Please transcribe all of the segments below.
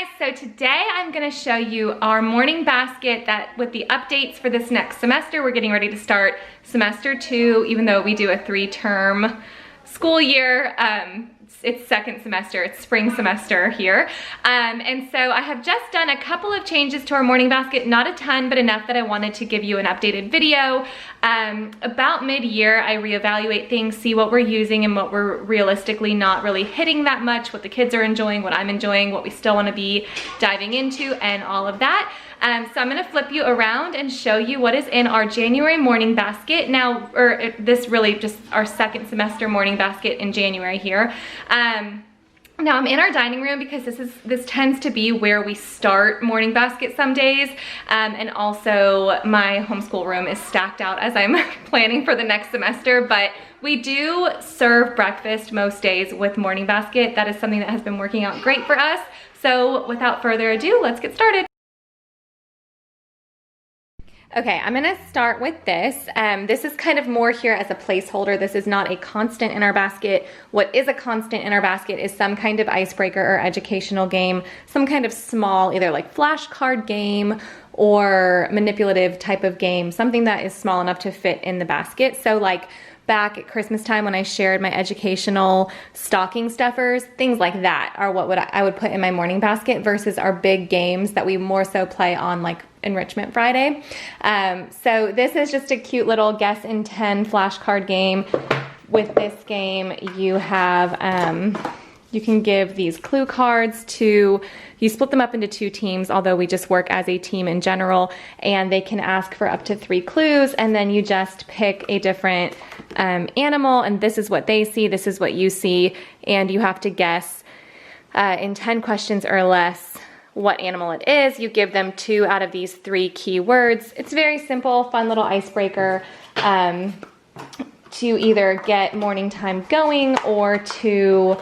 guys, so today I'm going to show you our morning basket that with the updates for this next semester. We're getting ready to start semester 2, even though we do a 3-term school year. It's second semester, it's spring semester here. And so I have just done a couple of changes to our morning basket, not a ton, but enough that I wanted to give you an updated video. About mid-year, I reevaluate things, see what we're using and what we're realistically not really hitting that much, what the kids are enjoying, what I'm enjoying, what we still wanna be diving into, and all of that. So I'm gonna flip you around and show you what is in our January morning basket. Now, this really just our second semester morning basket in January here. Now I'm in our dining room because this tends to be where we start morning basket some days. And also my homeschool room is stacked out as I'm planning for the next semester, but we do serve breakfast most days with morning basket. That is something that has been working out great for us. So without further ado, let's get started. Okay, I'm gonna start with this. This is kind of more here as a placeholder. This is not a constant in our basket. What is a constant in our basket is some kind of icebreaker or educational game, some kind of small, either like flashcard game or manipulative type of game, something that is small enough to fit in the basket. So like back at Christmas time when I shared my educational stocking stuffers, things like that are what I would put in my morning basket versus our big games that we more so play on like Enrichment Friday. So this is just a cute little guess in 10 flashcard game. With this game, you have, you can give these clue cards to, you split them up into 2 teams, although we just work as a team in general, and they can ask for up to 3 clues, and then you just pick a different animal, and this is what they see, this is what you see, and you have to guess in 10 questions or less what animal it is. You give them 2 out of these 3 key words. It's very simple, fun little icebreaker to either get morning time going or to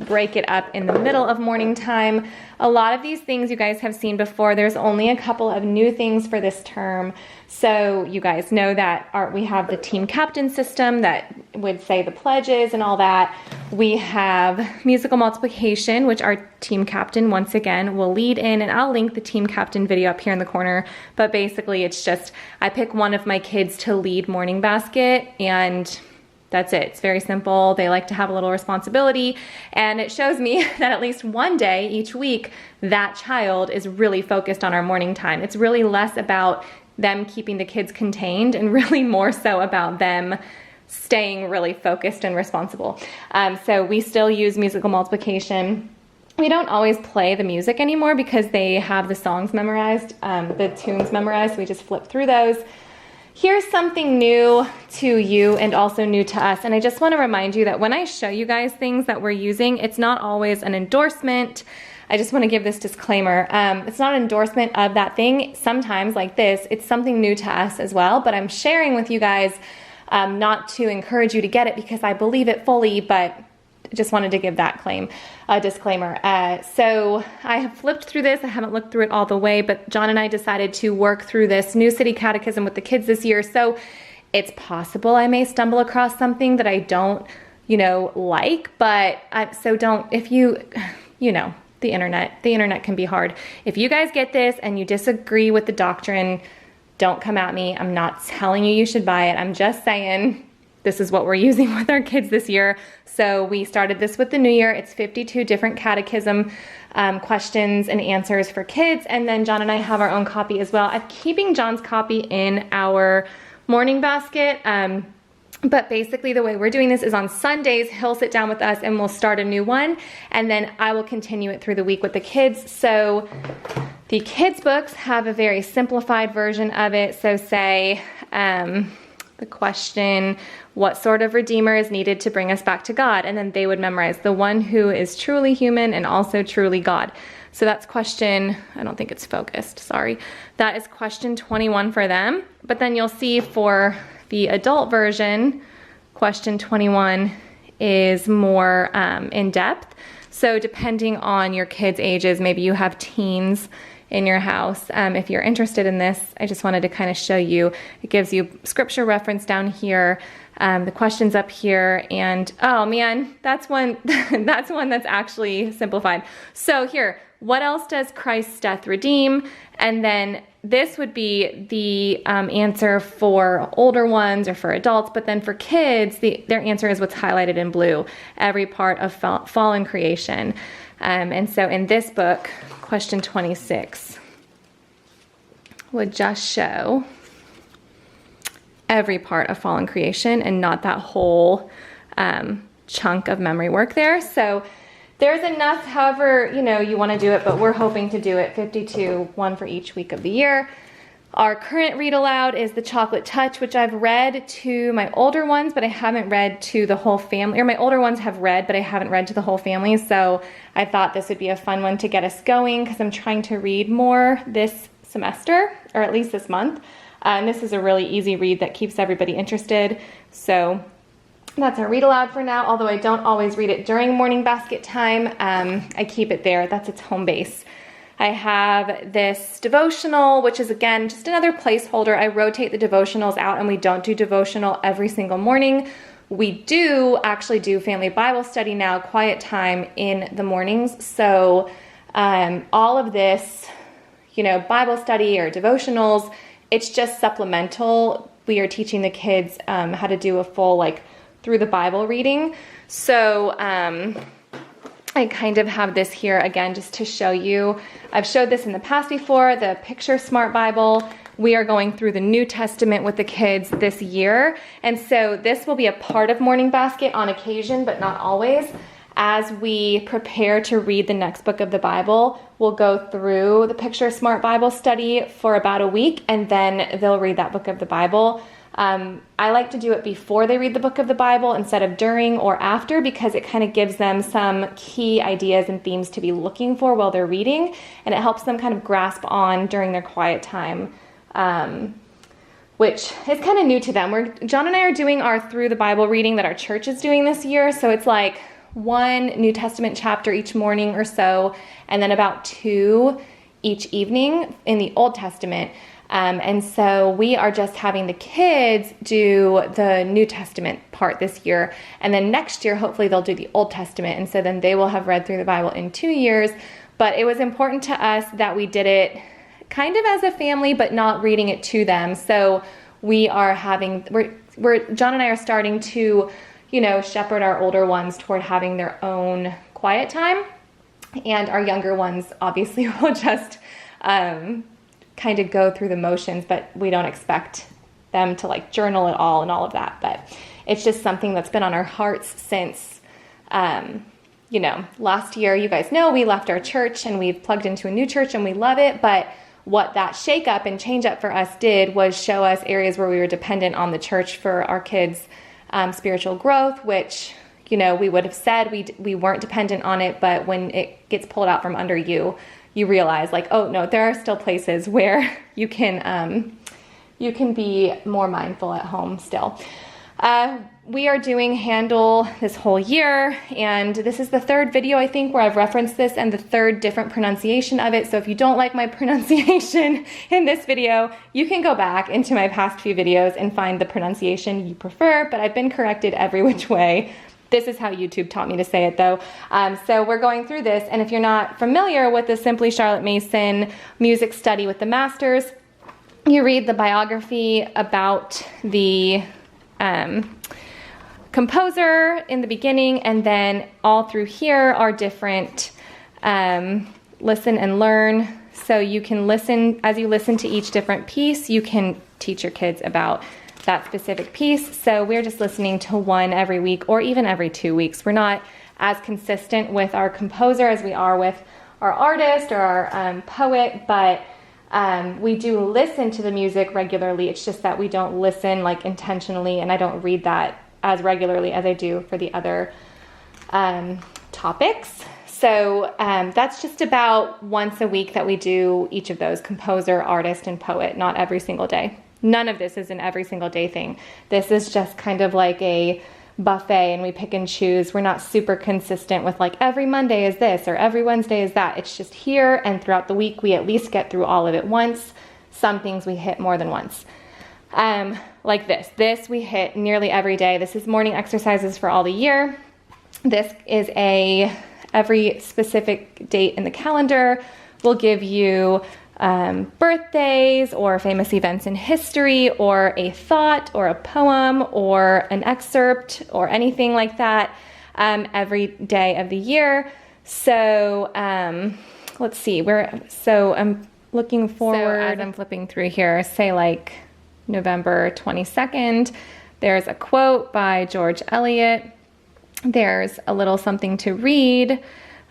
break it up in the middle of morning time. A lot of these things you guys have seen before. There's only a couple of new things for this term. So you guys know that we have the team captain system that would say the pledges and all that. We have musical multiplication, which our team captain, once again, will lead in, and I'll link the team captain video up here in the corner. But basically it's just, I pick one of my kids to lead morning basket, and that's it. It's very simple. They like to have a little responsibility, and it shows me that at least one day each week, that child is really focused on our morning time. It's really less about them keeping the kids contained and really more so about them staying really focused and responsible. So we still use musical multiplication. We don't always play the music anymore because they have the songs memorized, the tunes memorized. So we just flip through those. Here's something new to you and also new to us. And I just want to remind you that when I show you guys things that we're using, it's not always an endorsement. I just want to give this disclaimer. It's not an endorsement of that thing. Sometimes like this, it's something new to us as well, but I'm sharing with you guys not to encourage you to get it because I believe it fully, but I just wanted to give that disclaimer. So I have flipped through this. I haven't looked through it all the way, but John and I decided to work through this New City Catechism with the kids this year. So it's possible I may stumble across something that I don't, like, but so don't, if you know, the internet can be hard. If you guys get this and you disagree with the doctrine, don't come at me. I'm not telling you should buy it. I'm just saying this is what we're using with our kids this year. So we started this with the new year. It's 52 different catechism questions and answers for kids. And then John and I have our own copy as well. I'm keeping John's copy in our morning basket. But basically the way we're doing this is on Sundays, he'll sit down with us and we'll start a new one. And then I will continue it through the week with the kids. So the kids' books have a very simplified version of it. So say the question, what sort of redeemer is needed to bring us back to God? And then they would memorize the one who is truly human and also truly God. So that's question, I don't think it's focused, sorry. That is question 21 for them. But then you'll see for the adult version, question 21 is more in depth. So depending on your kids' ages, maybe you have teens in your house. If you're interested in this, I just wanted to kind of show you. It gives you scripture reference down here, the questions up here, and oh man, that's one that's one that's actually simplified. So here, what else does Christ's death redeem? And then this would be the answer for older ones or for adults, but then for kids, their answer is what's highlighted in blue, every part of fallen creation. And so in this book, question 26 would just show every part of fallen creation and not that whole chunk of memory work there. So there's enough, however, you want to do it, but we're hoping to do it 52, one for each week of the year. Our current read aloud is The Chocolate Touch, which I've read to my older ones, but I haven't read to the whole family, or my older ones have read, but I haven't read to the whole family. So I thought this would be a fun one to get us going because I'm trying to read more this semester, or at least this month. And this is a really easy read that keeps everybody interested. So that's our read aloud for now, although I don't always read it during morning basket time. I keep it there. That's its home base. I have this devotional, which is again just another placeholder. I rotate the devotionals out, and we don't do devotional every single morning. We do actually do family Bible study now, quiet time in the mornings. So all of this, Bible study or devotionals, it's just supplemental. We are teaching the kids how to do a full through the Bible reading. So I kind of have this here again just to show you. I've showed this in the past before, the Picture Smart Bible. We are going through the New Testament with the kids this year. And so this will be a part of Morning Basket on occasion, but not always. As we prepare to read the next book of the Bible, we'll go through the Picture Smart Bible study for about a week, and then they'll read that book of the Bible. I like to do it before they read the book of the Bible instead of during or after, because it kind of gives them some key ideas and themes to be looking for while they're reading, and it helps them kind of grasp on during their quiet time, which is kind of new to them. John and I are doing our Through the Bible reading that our church is doing this year, so it's like one New Testament chapter each morning or so, and then about 2 each evening in the Old Testament. And so we are just having the kids do the New Testament part this year. And then next year, hopefully they'll do the Old Testament. And so then they will have read through the Bible in 2 years. But it was important to us that we did it kind of as a family, but not reading it to them. So we are John and I are starting to, shepherd our older ones toward having their own quiet time. And our younger ones obviously will just, kind of go through the motions, but we don't expect them to journal at all and all of that. But it's just something that's been on our hearts since, last year. You guys know we left our church and we've plugged into a new church and we love it. But what that shake up and change up for us did was show us areas where we were dependent on the church for our kids' spiritual growth, which, we would have said we weren't dependent on it. But when it gets pulled out from under you, you realize oh no, there are still places where you can be more mindful at home still. We are doing Handle this whole year, and this is the 3rd video, I think, where I've referenced this and the 3rd different pronunciation of it. So if you don't like my pronunciation in this video, you can go back into my past few videos and find the pronunciation you prefer, but I've been corrected every which way. This is how YouTube taught me to say it, though. So we're going through this, and if you're not familiar with the Simply Charlotte Mason music study with the masters, you read the biography about the composer in the beginning, and then all through here are different listen and learn. So you can listen, as you listen to each different piece, you can teach your kids about that specific piece. So we're just listening to one every week or even every 2 weeks. We're not as consistent with our composer as we are with our artist or our poet, but we do listen to the music regularly. It's just that we don't listen intentionally, and I don't read that as regularly as I do for the other topics. So that's just about once a week that we do each of those: composer, artist, and poet, not every single day. None of this is an every single day thing. This is just kind of like a buffet and we pick and choose. We're not super consistent with like every Monday is this or every Wednesday is that. It's just here, and throughout the week we at least get through all of it once. Some things we hit more than once. Like this we hit nearly every day. This is morning exercises for all the year. This is every specific date in the calendar will give you birthdays or famous events in history or a thought or a poem or an excerpt or anything like that every day of the year. So let's see, I'm looking forward. So as I'm flipping through here, say like November 22nd, there's a quote by George Eliot. There's a little something to read.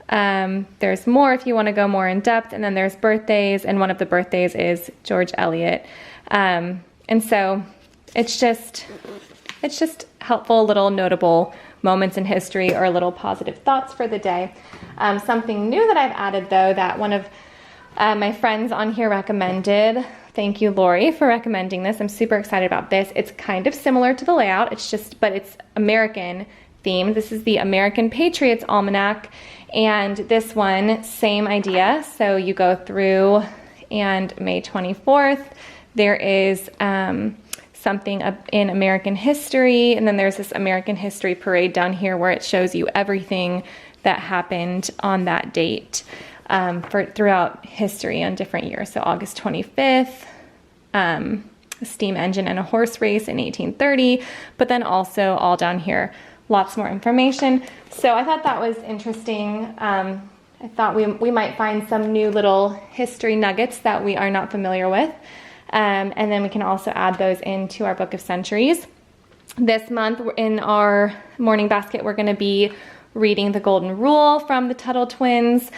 There's more if you want to go more in depth, and then there's birthdays, and one of the birthdays is George Eliot. And so it's just helpful little notable moments in history or little positive thoughts for the day. Something new that I've added though, that one of my friends on here recommended. Thank you, Lori, for recommending this. I'm super excited about this. It's kind of similar to the layout. But it's American themed. This is the American Patriots Almanac. And this one, same idea. So you go through, and May 24th, there is something in American history. And then there's this American history parade down here where it shows you everything that happened on that date throughout history on different years. So August 25th, a steam engine and a horse race in 1830, but then also all down here, lots more information. So I thought that was interesting. I thought we might find some new little history nuggets that we are not familiar with. And then we can also add those into our Book of Centuries. This month in our morning basket, we're going to be reading The Golden Rule from the Tuttle Twins.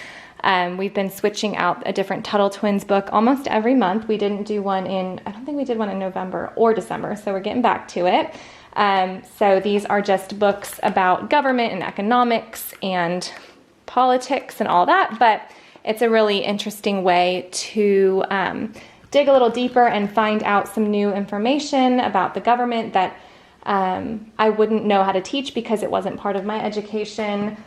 We've been switching out a different Tuttle Twins book almost every month. We didn't do one I don't think we did one in November or December, so we're getting back to it. So these are just books about government and economics and politics and all that, but it's a really interesting way to dig a little deeper and find out some new information about the government that I wouldn't know how to teach because it wasn't part of my education.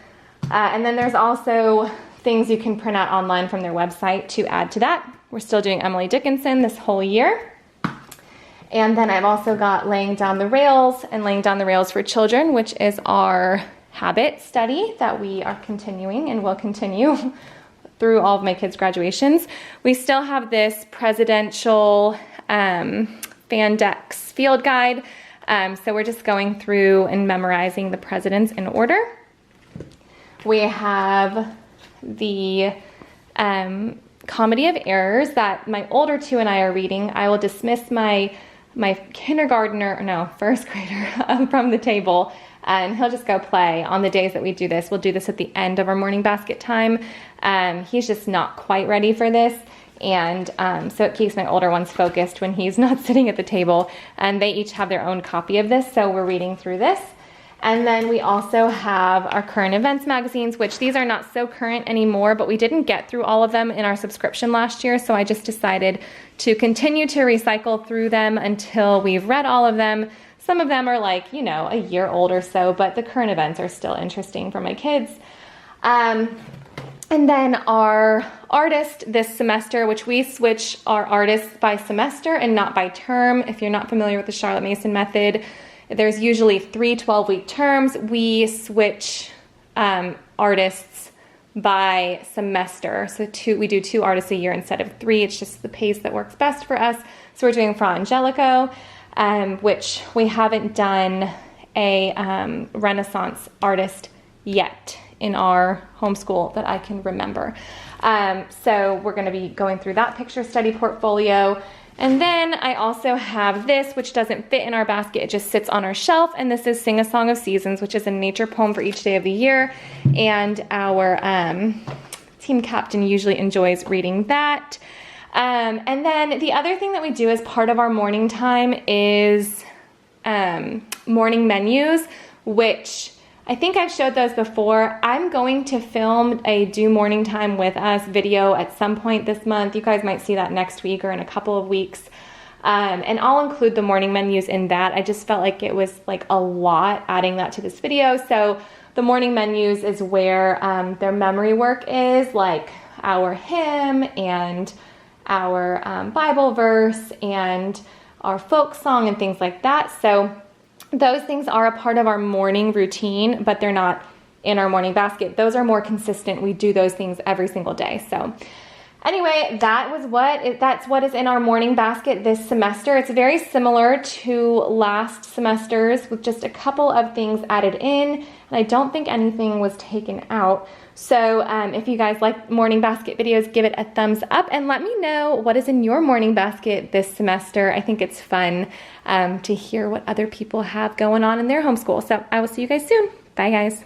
And then there's also things you can print out online from their website to add to that. We're still doing Emily Dickinson this whole year. And then I've also got Laying Down the Rails and Laying Down the Rails for Children, which is our habit study that we are continuing and will continue through all of my kids' graduations. We still have this presidential Fandex field guide. So we're just going through and memorizing the presidents in order. We have the Comedy of Errors that my older two and I are reading. I will dismiss my first grader from the table, and he'll just go play on the days that we do this. We'll do this at the end of our morning basket time. He's just not quite ready for this, and so it keeps my older ones focused when he's not sitting at the table, and they each have their own copy of this, so we're reading through this. And then we also have our current events magazines, which these are not so current anymore, but we didn't get through all of them in our subscription last year, so I just decided to continue to recycle through them until we've read all of them. Some of them are like, a year old or so, but the current events are still interesting for my kids. And then our artist this semester, which we switch our artists by semester and not by term. If you're not familiar with the Charlotte Mason method, there's usually 3 12-week terms. We switch artists by semester. So we do 2 artists a year instead of 3. It's just the pace that works best for us. So we're doing Fra Angelico, which we haven't done a Renaissance artist yet in our homeschool that I can remember. So we're going to be going through that picture study portfolio. And then I also have this, which doesn't fit in our basket. It just sits on our shelf. And this is Sing a Song of Seasons, which is a nature poem for each day of the year. And our team captain usually enjoys reading that. And then the other thing that we do as part of our morning time is morning menus, which I think I've showed those before. I'm going to film a Do Morning Time With Us video at some point this month. You guys might see that next week or in a couple of weeks. And I'll include the morning menus in that. I just felt like it was like a lot adding that to this video. So the morning menus is where their memory work is, like our hymn and our Bible verse and our folk song and things like that. So those things are a part of our morning routine, but they're not in our morning basket. Those are more consistent. We do those things every single day. So anyway, that's what is in our morning basket this semester. It's very similar to last semester's with just a couple of things added in, and I don't think anything was taken out. So if you guys like morning basket videos, give it a thumbs up and let me know what is in your morning basket this semester. I think it's fun to hear what other people have going on in their homeschool. So I will see you guys soon. Bye, guys.